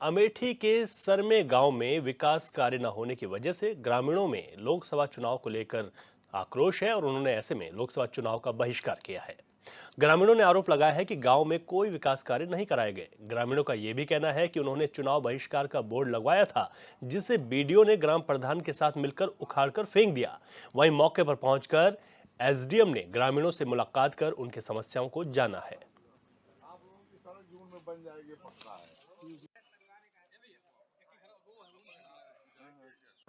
अमेठी के सरमे गांव में विकास कार्य न होने की वजह से ग्रामीणों में लोकसभा चुनाव को लेकर आक्रोश है और उन्होंने ऐसे में लोकसभा चुनाव का बहिष्कार किया है। ग्रामीणों ने आरोप लगाया है कि गांव में कोई विकास कार्य नहीं कराए गए। ग्रामीणों का यह भी कहना है कि उन्होंने चुनाव बहिष्कार का बोर्ड लगवाया था, जिसे बीडीओ ने ग्राम प्रधान के साथ मिलकर उखाड़कर फेंक दिया। वहीं मौके पर पहुंचकर एसडीएम ने ग्रामीणों से मुलाकात कर उनकी समस्याओं को जाना है। आप लोगों की सड़क जून में बन जाएगी, पक्का है।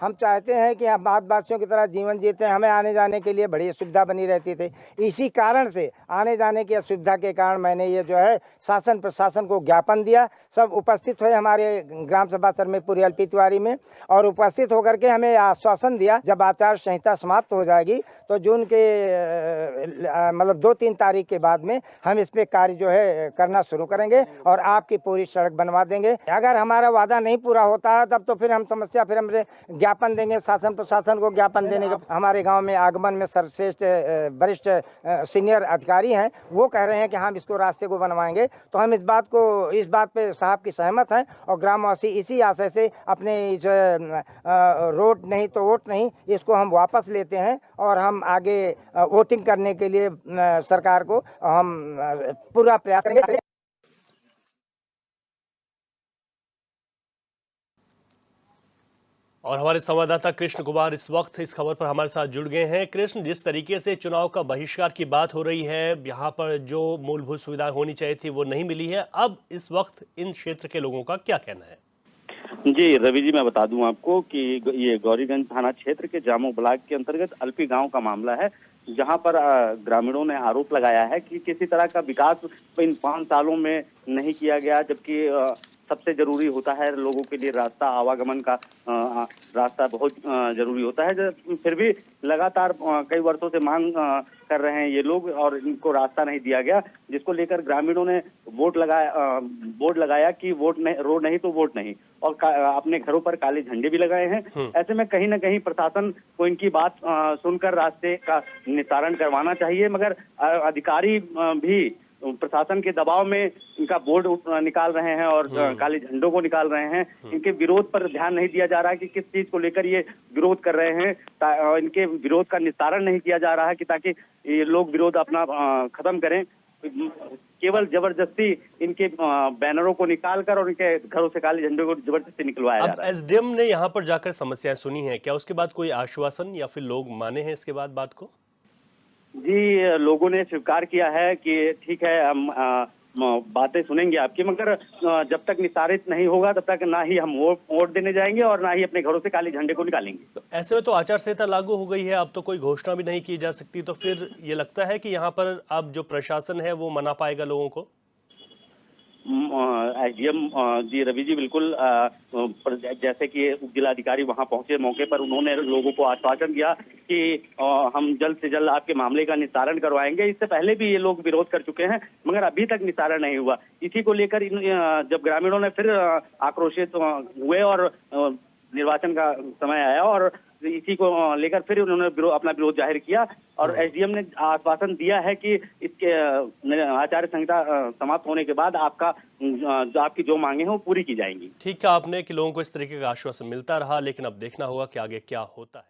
हम चाहते हैं कि हम भारतवासियों की तरह जीवन जीते हैं। हमें आने जाने के लिए बड़ी सुविधा बनी रहती थी। इसी कारण से आने जाने की असुविधा के कारण मैंने ये जो है शासन प्रशासन को ज्ञापन दिया। सब उपस्थित हुए हमारे ग्राम सभा सरमेपुर एलपी तिवारी में और उपस्थित होकर के हमें आश्वासन दिया, जब आचार संहिता समाप्त हो जाएगी तो जून के मतलब 2-3 तारीख के बाद में हम इस पे कार्य जो है करना शुरू करेंगे और आपकी पूरी सड़क बनवा देंगे। अगर हमारा वादा नहीं पूरा होता है तब तो फिर हम समस्या फिर हम ज्ञापन देंगे, शासन प्रशासन को ज्ञापन देने का। हमारे गांव में आगमन में सर्वश्रेष्ठ वरिष्ठ सीनियर अधिकारी हैं, वो कह रहे हैं कि हम इसको रास्ते को बनवाएंगे। तो हम इस बात पे साहब की सहमत हैं और ग्रामवासी इसी आशय से अपने इस रोड नहीं तो वोट नहीं, इसको हम वापस लेते हैं और हम आगे वोटिंग करने के लिए सरकार को हम पूरा प्रयास करेंगे। और हमारे संवाददाता कृष्ण कुमार इस वक्त इस खबर पर हमारे साथ जुड़ गए हैं। कृष्ण, जिस तरीके से चुनाव का बहिष्कार की बात हो रही है, यहाँ पर जो मूलभूत सुविधाएं होनी चाहिए थी वो नहीं मिली है, अब इस वक्त इन क्षेत्र के लोगों का क्या कहना है? जी रवि जी, मैं बता दूं आपको कि ये गौरीगंज थाना क्षेत्र के जामो ब्लॉक के अंतर्गत अल्पी गांव का मामला है, जहां पर ग्रामीणों ने आरोप लगाया है कि किसी तरह का विकास इन 5 सालों में नहीं किया गया, जबकि सबसे जरूरी होता है लोगों के लिए रास्ता, आवागमन का रास्ता बहुत जरूरी होता है। फिर भी लगातार कई वर्षों से मांग कर रहे हैं ये लोग और इनको रास्ता नहीं दिया गया, जिसको लेकर ग्रामीणों ने बोर्ड लगाया कि रोड नहीं तो वोट नहीं, और अपने घरों पर काले झंडे भी लगाए हैं। ऐसे में कहीं न कहीं प्रशासन को इनकी बात सुनकर रास्ते का निस्तारण करवाना चाहिए, मगर अधिकारी भी प्रशासन के दबाव में इनका बोर्ड निकाल रहे हैं और काले झंडों को निकाल रहे हैं। इनके विरोध पर ध्यान नहीं दिया जा रहा है कि किस चीज को लेकर ये विरोध कर रहे हैं। इनके विरोध का निस्तारण नहीं किया जा रहा है कि ताकि ये लोग विरोध अपना खत्म करें। केवल जबरदस्ती इनके बैनरों को निकालकर और इनके घरों से काले झंडे को जबरदस्ती निकलवाया जा रहा है। एसडीएम ने यहाँ पर जाकर समस्याएं सुनी है, क्या उसके बाद कोई आश्वासन या फिर लोग माने हैं इसके बाद बात को? जी, लोगों ने स्वीकार किया है कि ठीक है, हम बातें सुनेंगे आपकी, मगर जब तक निस्तारित नहीं होगा तब तक ना ही हम वोट देने जाएंगे और ना ही अपने घरों से काले झंडे को निकालेंगे। तो ऐसे में तो आचार संहिता लागू हो गई है, अब तो कोई घोषणा भी नहीं की जा सकती, तो फिर ये लगता है कि यहाँ पर अब जो प्रशासन है वो मना पाएगा लोगों को? एसडीएम जी रवि जी, बिल्कुल जैसे कि उप जिलाधिकारी वहां पहुंचे मौके पर, उन्होंने लोगों को आश्वासन दिया कि हम जल्द से जल्द आपके मामले का निस्तारण करवाएंगे। इससे पहले भी ये लोग विरोध कर चुके हैं, मगर अभी तक निस्तारण नहीं हुआ। इसी को लेकर जब ग्रामीणों ने फिर आक्रोशित हुए और निर्वाचन का समय आया और इसी को लेकर फिर उन्होंने अपना विरोध जाहिर किया और एसडीएम ने आश्वासन दिया है कि इसके आचार संहिता समाप्त होने के बाद आपकी जो मांगे हैं वो पूरी की जाएंगी। ठीक है आपने कि लोगों को इस तरीके का आश्वासन मिलता रहा, लेकिन अब देखना होगा कि आगे क्या होता है।